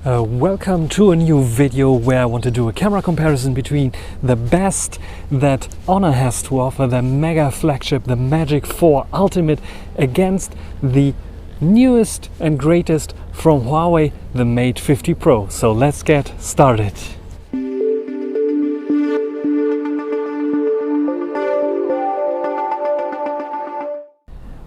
Welcome to a new video where I want to do a camera comparison between the best that Honor has to offer, the mega flagship, the Magic 4 Ultimate, against the newest and greatest from Huawei, the Mate 50 Pro. So let's get started.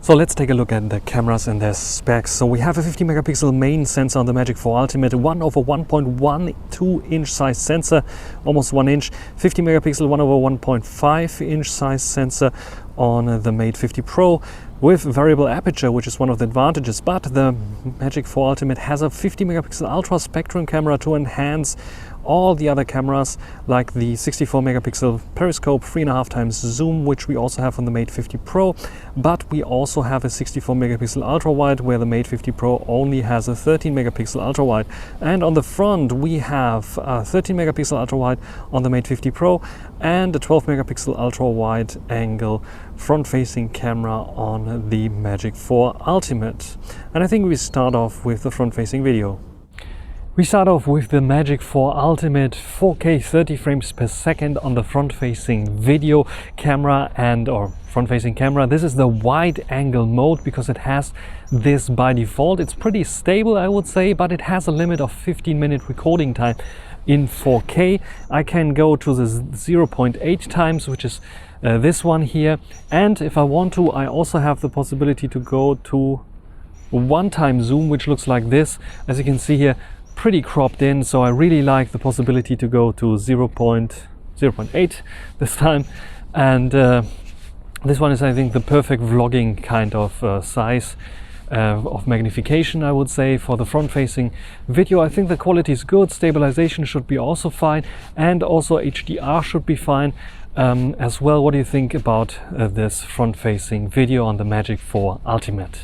So let's take a look at the cameras and their specs. So we have a 50 megapixel main sensor on the Magic 4 Ultimate, 1/1.12 inch size sensor, almost 1 inch, 50 megapixel 1/1.5 inch size sensor on the Mate 50 Pro with variable aperture, which is one of the advantages. But the Magic 4 Ultimate has a 50 megapixel ultra spectrum camera to enhance all the other cameras, like the 64 megapixel periscope, 3.5 times zoom, which we also have on the Mate 50 Pro. But we also have a 64 megapixel ultra wide, where the Mate 50 Pro only has a 13 megapixel ultra wide. And on the front we have a 13 megapixel ultra wide on the Mate 50 Pro and a 12 megapixel ultra wide angle front facing camera on the Magic 4 Ultimate. And I think we start off with the front facing video. We start off with the Magic 4 Ultimate, 4K 30 frames per second on the front-facing video camera or front-facing camera. This is the wide angle mode because it has this by default. It's pretty stable, I would say, but it has a limit of 15-minute recording time in 4K. I can go to the 0.8 times, which is this one here. And if I want to, I also have the possibility to go to one-time zoom, which looks like this. As you can see here, pretty cropped in, so I really like the possibility to go to 0.8 this time. And this one is, I think, the perfect vlogging kind of size of magnification, I would say, for the front-facing video. I think the quality is good, stabilization should be also fine, and also HDR should be fine as well. What do you think about this front-facing video on the Magic 4 Ultimate?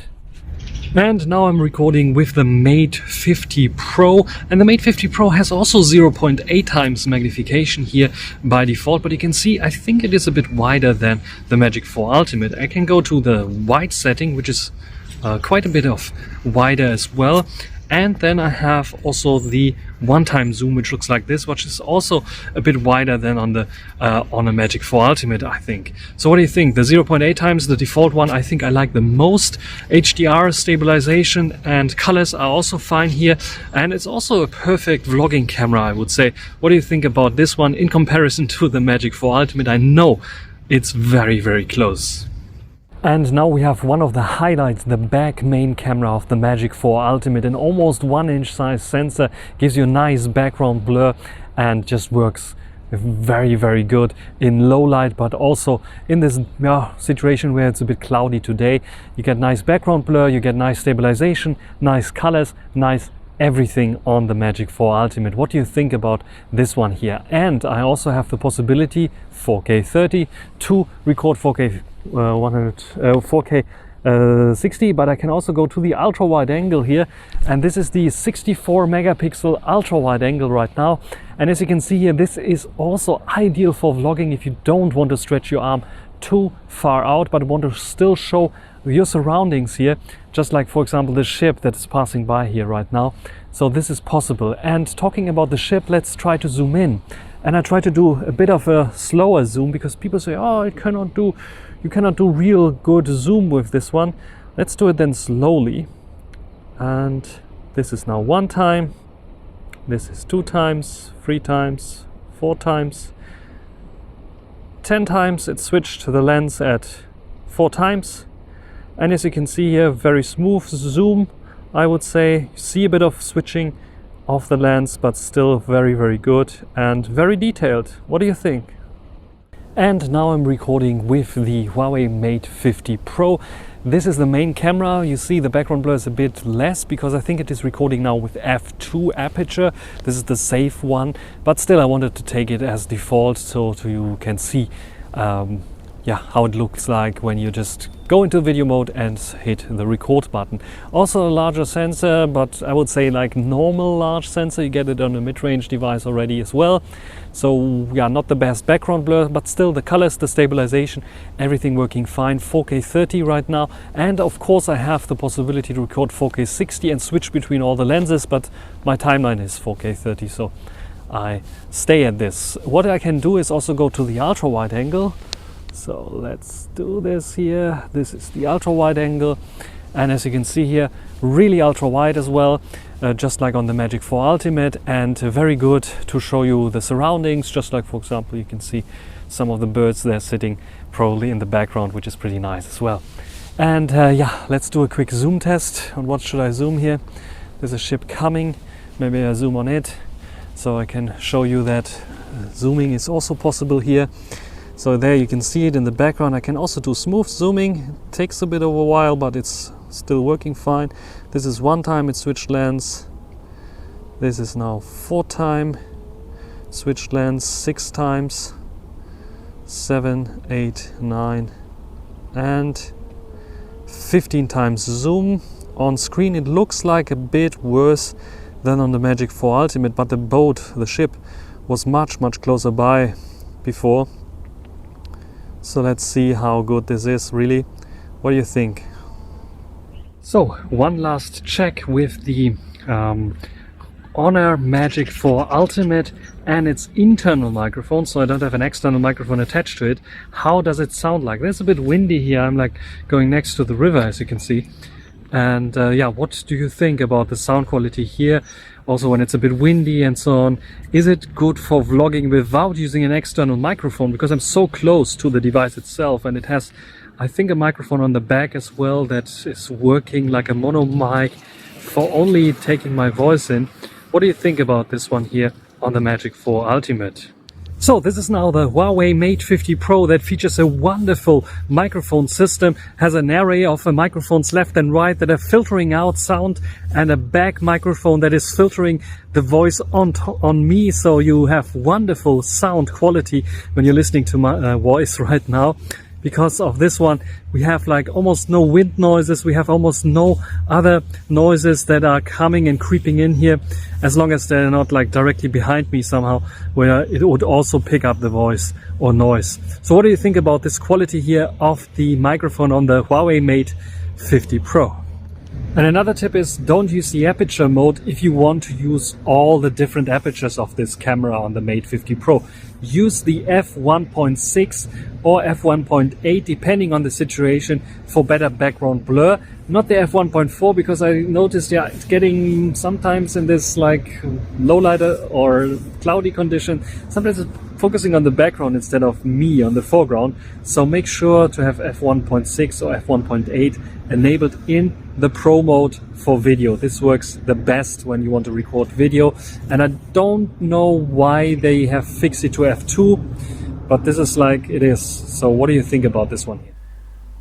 And now I'm recording with the Mate 50 Pro, and the Mate 50 Pro has also 0.8 times magnification here by default, but you can see I think it is a bit wider than the Magic 4 Ultimate. I can go to the wide setting, which is quite a bit of wider as well. And then I have also the one-time zoom, which looks like this, which is also a bit wider than on the Magic 4 Ultimate, I think. So what do you think? The 0.8 times, the default one, I think I like the most. HDR, stabilization and colors are also fine here. And it's also a perfect vlogging camera, I would say. What do you think about this one in comparison to the Magic 4 Ultimate? I know it's very, very close. And now we have one of the highlights, the back main camera of the Magic 4 Ultimate. An almost 1 inch size sensor, gives you a nice background blur and just works very, very good in low light, but also in this situation where it's a bit cloudy today. You get nice background blur, you get nice stabilization, nice colors, nice everything on the Magic 4 Ultimate. What do you think about this one here? And I also have the possibility, 4K 30, to record 4K 60, but I can also go to the ultra wide angle here, and this is the 64 megapixel ultra wide angle right now. And as you can see here, this is also ideal for vlogging if you don't want to stretch your arm too far out but want to still show your surroundings here, just like, for example, the ship that is passing by here right now. So this is possible. And talking about the ship, let's try to zoom in. And I try to do a bit of a slower zoom because people say, oh, you cannot do real good zoom with this one. Let's do it then slowly. And this is now 1 time, this is 2 times, 3 times, 4 times, 10 times. It switched to the lens at 4 times. And as you can see here, very smooth zoom, I would say. You see a bit of switching of the lens, but still very, very good and very detailed. What do you think? And now I'm recording with the Huawei Mate 50 Pro. This is the main camera. You see the background blur is a bit less because I think it is recording now with f2 aperture. This is the safe one, but still I wanted to take it as default so you can see how it looks like when you just go into video mode and hit the record button. Also a larger sensor, but I would say like normal large sensor. You get it on a mid-range device already as well. So yeah, not the best background blur, but still the colors, the stabilization, everything working fine. 4K 30 right now, and of course I have the possibility to record 4K 60 and switch between all the lenses, but my timeline is 4K 30, so I stay at this. What I can do is also go to the ultra wide angle. So let's do this here. This is the ultra wide angle, and as you can see here, really ultra wide as well, just like on the Magic 4 Ultimate, and very good to show you the surroundings. Just like, for example, you can see some of the birds there sitting probably in the background, which is pretty nice as well. And yeah, let's do a quick zoom test. On what should I zoom here? There's a ship coming. Maybe I zoom on it so I can show you that zooming is also possible here. So there you can see it in the background. I can also do smooth zooming. It takes a bit of a while, but it's still working fine. This is 1 time it switched lens. This is now 4 time switched lens, 6 times, 7, 8, 9, and 15 times zoom. On screen it looks like a bit worse than on the Magic 4 Ultimate, but the boat, the ship, was much closer by before. So let's see how good this is really. What do you think? So one last check with the Honor Magic 4 Ultimate and its internal microphone, so I don't have an external microphone attached to it. How does it sound like? It's a bit windy here. I'm like going next to the river, as you can see. And yeah, what do you think about the sound quality here? Also when it's a bit windy and so on. Is it good for vlogging without using an external microphone? Because I'm so close to the device itself, and it has, I think, a microphone on the back as well that is working like a mono mic for only taking my voice in. What do you think about this one here on the Magic 4 Ultimate? So this is now the Huawei Mate 50 Pro that features a wonderful microphone system, has an array of microphones left and right that are filtering out sound, and a back microphone that is filtering the voice on me, so you have wonderful sound quality when you're listening to my voice right now. Because of this one, we have like almost no wind noises, we have almost no other noises that are coming and creeping in here, as long as they're not like directly behind me somehow, where it would also pick up the voice or noise. So what do you think about this quality here of the microphone on the Huawei Mate 50 Pro? And another tip is, don't use the aperture mode if you want to use all the different apertures of this camera on the Mate 50 Pro. Use the f1.6 or f1.8 depending on the situation for better background blur. Not the f1.4, because I noticed, yeah, it's getting sometimes in this like low light or cloudy condition, sometimes it's focusing on the background instead of me on the foreground. So make sure to have f1.6 or f1.8 enabled in the Pro mode for video. This works the best when you want to record video, and I don't know why they have fixed it to f2, but this is like it is. So what do you think about this one?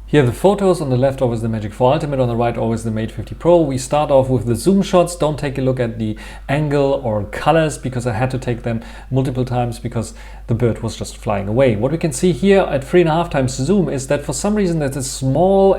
Here are the photos. On the left always the Magic 4 Ultimate, on the right always the Mate 50 Pro. We start off with the zoom shots. Don't take a look at the angle or colors, because I had to take them multiple times because the bird was just flying away. What we can see here at 3.5 times zoom is that for some reason there's a small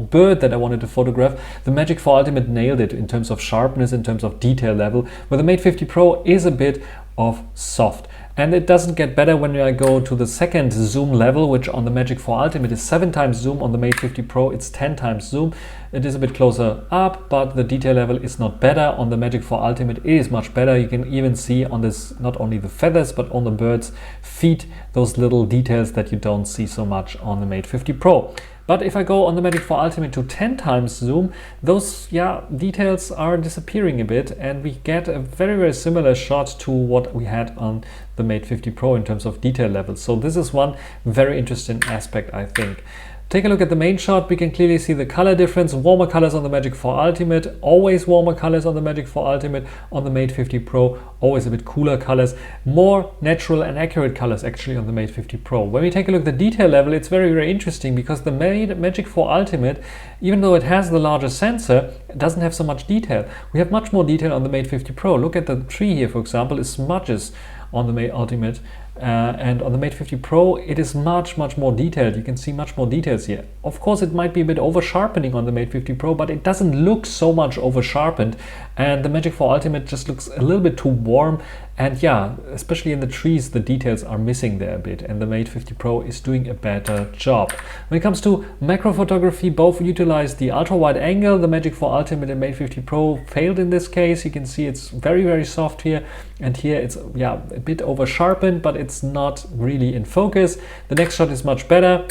bird that I wanted to photograph. The Magic 4 Ultimate nailed it in terms of sharpness, in terms of detail level, where the Mate 50 Pro is a bit of soft. And it doesn't get better when I go to the second zoom level, which on the Magic 4 Ultimate is 7 times zoom. On the Mate 50 Pro it's 10 times zoom. It is a bit closer up, but the detail level is not better. On the Magic 4 Ultimate it is much better. You can even see on this not only the feathers, but on the bird's feet, those little details that you don't see so much on the Mate 50 Pro. But if I go on the Magic 4 Ultimate to 10 times zoom, those details are disappearing a bit, and we get a very similar shot to what we had on the Mate 50 Pro in terms of detail level. So this is one very interesting aspect, I think. Take a look at the main shot. We can clearly see the color difference. Warmer colors on the Magic 4 Ultimate, always warmer colors on the Magic 4 Ultimate. On the Mate 50 Pro, always a bit cooler colors. More natural and accurate colors actually on the Mate 50 Pro. When we take a look at the detail level, it's very interesting, because the Magic 4 Ultimate, even though it has the larger sensor, it doesn't have so much detail. We have much more detail on the Mate 50 Pro. Look at the tree here, for example, it smudges on the Mate Ultimate and on the Mate 50 Pro it is much more detailed. You can see much more details here. Of course it might be a bit over sharpening on the Mate 50 Pro, but it doesn't look so much over sharpened, and the Magic 4 Ultimate just looks a little bit too warm, and yeah, especially in the trees the details are missing there a bit, and the Mate 50 Pro is doing a better job. When it comes to macro photography, both utilize the ultra wide angle. The Magic 4 Ultimate and Mate 50 Pro failed in this case. You can see it's very soft here, and here it's a bit over sharpened, but it's not really in focus. The next shot is much better.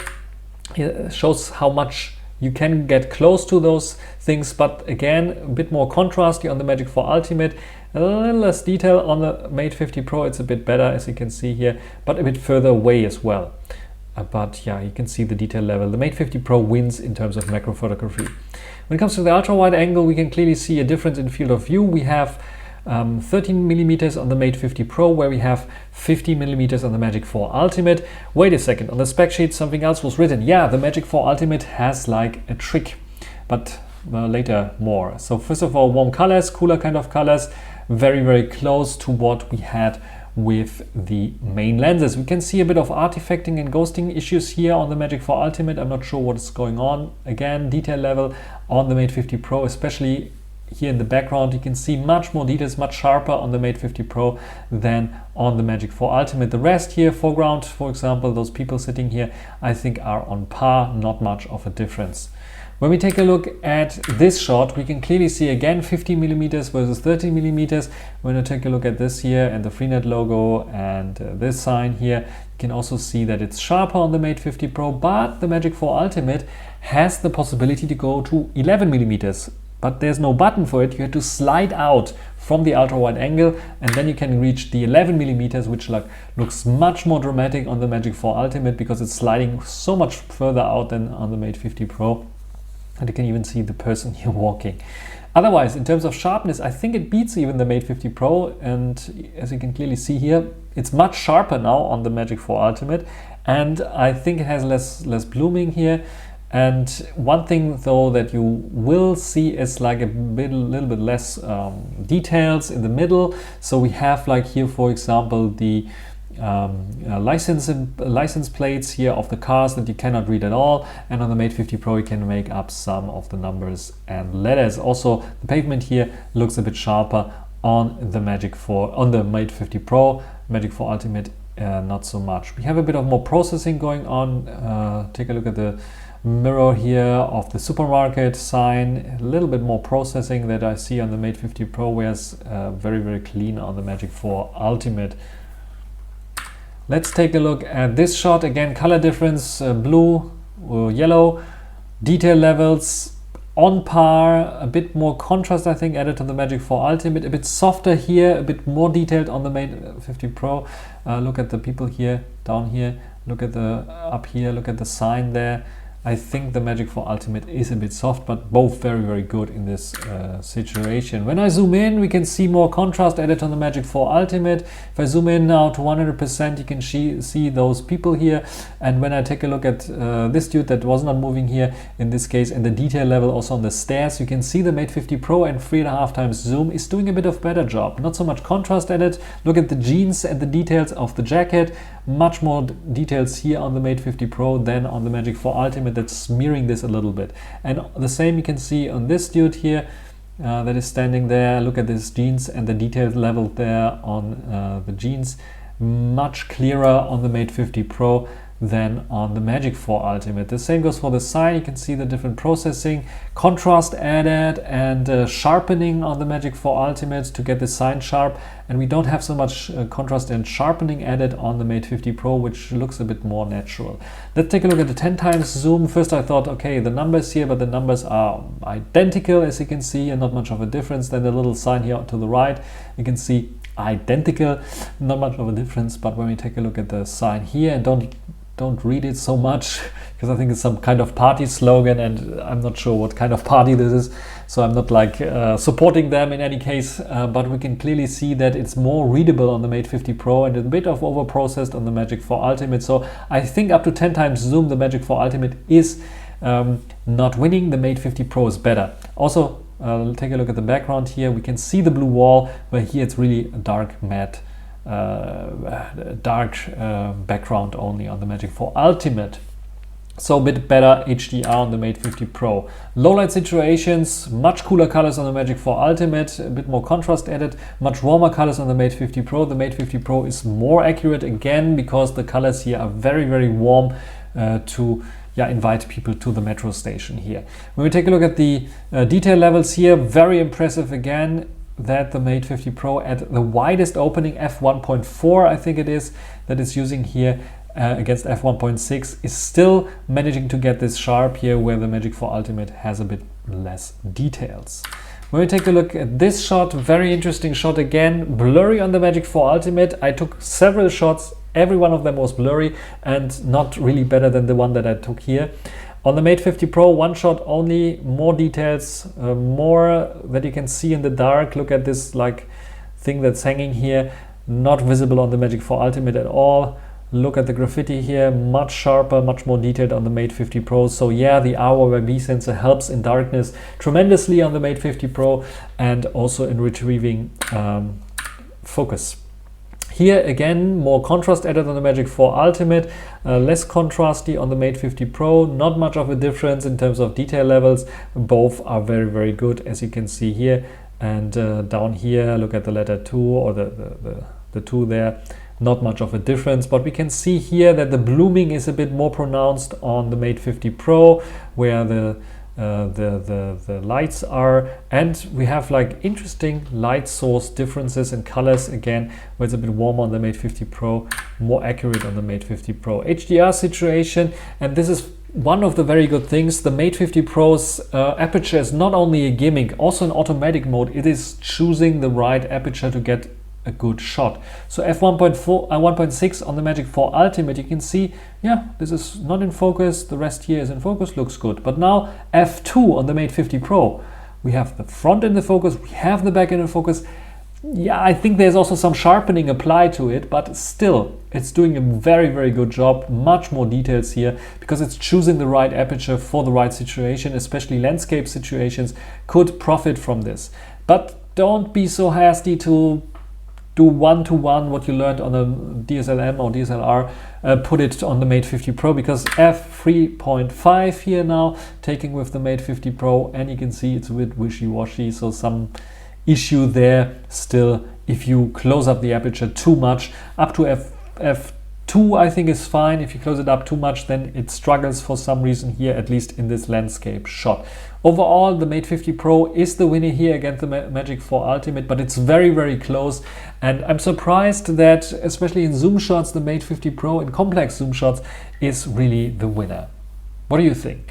It shows how much you can get close to those things, but again a bit more contrasty on the Magic 4 Ultimate, a little less detail on the Mate 50 Pro. It's a bit better, as you can see here, but a bit further away as well. But yeah, you can see the detail level. The Mate 50 Pro wins in terms of macro photography. When it comes to the ultra wide angle, we can clearly see a difference in field of view. We have 13 millimeters on the Mate 50 Pro, where we have 50 millimeters on the Magic 4 Ultimate. Wait a second, on the spec sheet something else was written. Yeah, the Magic 4 Ultimate has like a trick, but later more. So first of all, warm colors, cooler kind of colors, very close to what we had with the main lenses. We can see a bit of artifacting and ghosting issues here on the Magic 4 Ultimate. I'm not sure what's going on. Again, detail level on the Mate 50 Pro, especially here in the background, you can see much more details, much sharper on the Mate 50 Pro than on the Magic 4 Ultimate. The rest here, foreground, for example, those people sitting here, I think are on par, not much of a difference. When we take a look at this shot, we can clearly see again 50 millimeters versus 30 millimeters. When I take a look at this here and the Freenet logo and this sign here, you can also see that it's sharper on the Mate 50 Pro, but the Magic 4 Ultimate has the possibility to go to 11 millimeters. But there's no button for it. You have to slide out from the ultra wide angle, and then you can reach the 11 millimeters, which looks much more dramatic on the Magic 4 Ultimate because it's sliding so much further out than on the Mate 50 Pro. And you can even see the person here walking. Otherwise, in terms of sharpness, I think it beats even the Mate 50 Pro, and as you can clearly see here, it's much sharper now on the Magic 4 Ultimate, and I think it has less blooming here. And one thing though that you will see is like a little bit less details in the middle. So we have like here, for example, the license plates here of the cars that you cannot read at all, and on the Mate 50 Pro you can make up some of the numbers and letters. Also, the pavement here looks a bit sharper on the Mate 50 Pro. Magic 4 Ultimate not so much. We have a bit of more processing going on. Take a look at the mirror here of the supermarket sign, a little bit more processing that I see on the Mate 50 Pro, whereas very clean on the Magic 4 Ultimate. Let's take a look at this shot. Again, color difference, blue or yellow, detail levels on par, a bit more contrast I think added to the Magic 4 Ultimate, a bit softer here, a bit more detailed on the Mate 50 Pro. Look at the people here, down here, look at the up here, look at the sign there. I think the Magic 4 Ultimate is a bit soft, but both very good in this situation. When I zoom in, we can see more contrast added on the Magic 4 Ultimate. If I zoom in now to 100%, you can see those people here. And when I take a look at this dude that was not moving here, in this case, and the detail level also on the stairs, you can see the Mate 50 Pro and 3.5 times zoom is doing a bit of better job. Not so much contrast added. Look at the jeans and the details of the jacket. Much more details here on the Mate 50 Pro than on the Magic 4 Ultimate. That's smearing this a little bit. And the same you can see on this dude here that is standing there. Look at this jeans and the detail level there on the jeans. Much clearer on the Mate 50 Pro than on the Magic 4 Ultimate. The same goes for the sign. You can see the different processing, contrast added, and sharpening on the Magic 4 Ultimate to get the sign sharp, and we don't have so much contrast and sharpening added on the Mate 50 Pro, which looks a bit more natural. Let's take a look at the 10 times zoom. First I thought, okay, the numbers here, but the numbers are identical, as you can see, and not much of a difference. Then the little sign here to the right, you can see identical, not much of a difference. But when we take a look at the sign here, and don't read it so much, because I think it's some kind of party slogan, and I'm not sure what kind of party this is, so I'm not like supporting them in any case, but we can clearly see that it's more readable on the Mate 50 Pro and a bit of over-processed on the Magic 4 Ultimate. So I think up to 10 times zoom, the Magic 4 Ultimate is not winning. The Mate 50 Pro is better. Also, take a look at the background here. We can see the blue wall, where here it's really a dark matte dark background only on the Magic 4 Ultimate. So a bit better HDR on the Mate 50 Pro. Low light situations, much cooler colors on the Magic 4 Ultimate, a bit more contrast added, much warmer colors on the Mate 50 Pro. The Mate 50 Pro is more accurate again because the colors here are very, very warm to invite people to the metro station here. When we take a look at the detail levels here, very impressive again that the Mate 50 Pro at the widest opening f1.4 I think it is that it's using here against f1.6 is still managing to get this sharp here, where the Magic 4 Ultimate has a bit less details. When we take a look at this shot, very interesting shot again, blurry on the Magic 4 Ultimate. I took several shots, every one of them was blurry and not really better than the one that I took here. On the Mate 50 Pro, one shot only, more details, more that you can see in the dark. Look at this like thing that's hanging here, not visible on the Magic 4 Ultimate at all. Look at the graffiti here, much sharper, much more detailed on the Mate 50 Pro. So yeah, the Huawei sensor helps in darkness tremendously on the Mate 50 Pro and also in retrieving focus. Here again, more contrast added on the Magic 4 Ultimate, less contrasty on the Mate 50 Pro, not much of a difference in terms of detail levels. Both are very, very good, as you can see here. And down here, look at the letter 2 or the 2 there. Not much of a difference, but we can see here that the blooming is a bit more pronounced on the Mate 50 Pro, where the lights are, and we have like interesting light source differences in colors again, where it's a bit warmer on the Mate 50 Pro, more accurate on the Mate 50 Pro. HDR situation, and this is one of the very good things, the Mate 50 Pro's aperture is not only a gimmick, also in automatic mode, it is choosing the right aperture to get a good shot. So f1.4 1.6 on the Magic 4 Ultimate, you can see, yeah, this is not in focus, the rest here is in focus, looks good. But now f2 on the Mate 50 Pro, we have the front in the focus, we have the back in the focus. Yeah, I think there's also some sharpening applied to it, but still, it's doing a very, very good job. Much more details here because it's choosing the right aperture for the right situation, especially landscape situations could profit from this. But don't be so hasty to do one-to-one what you learned on the DSLM or DSLR, put it on the Mate 50 Pro, because f3.5 here now, taking with the Mate 50 Pro, and you can see it's a bit wishy-washy, so some issue there still if you close up the aperture too much. Up to f2 I think is fine. If you close it up too much, then it struggles for some reason here, at least in this landscape shot. Overall, the Mate 50 Pro is the winner here against the Magic 4 Ultimate, but it's very, very close. And I'm surprised that, especially in zoom shots, the Mate 50 Pro in complex zoom shots is really the winner. What do you think?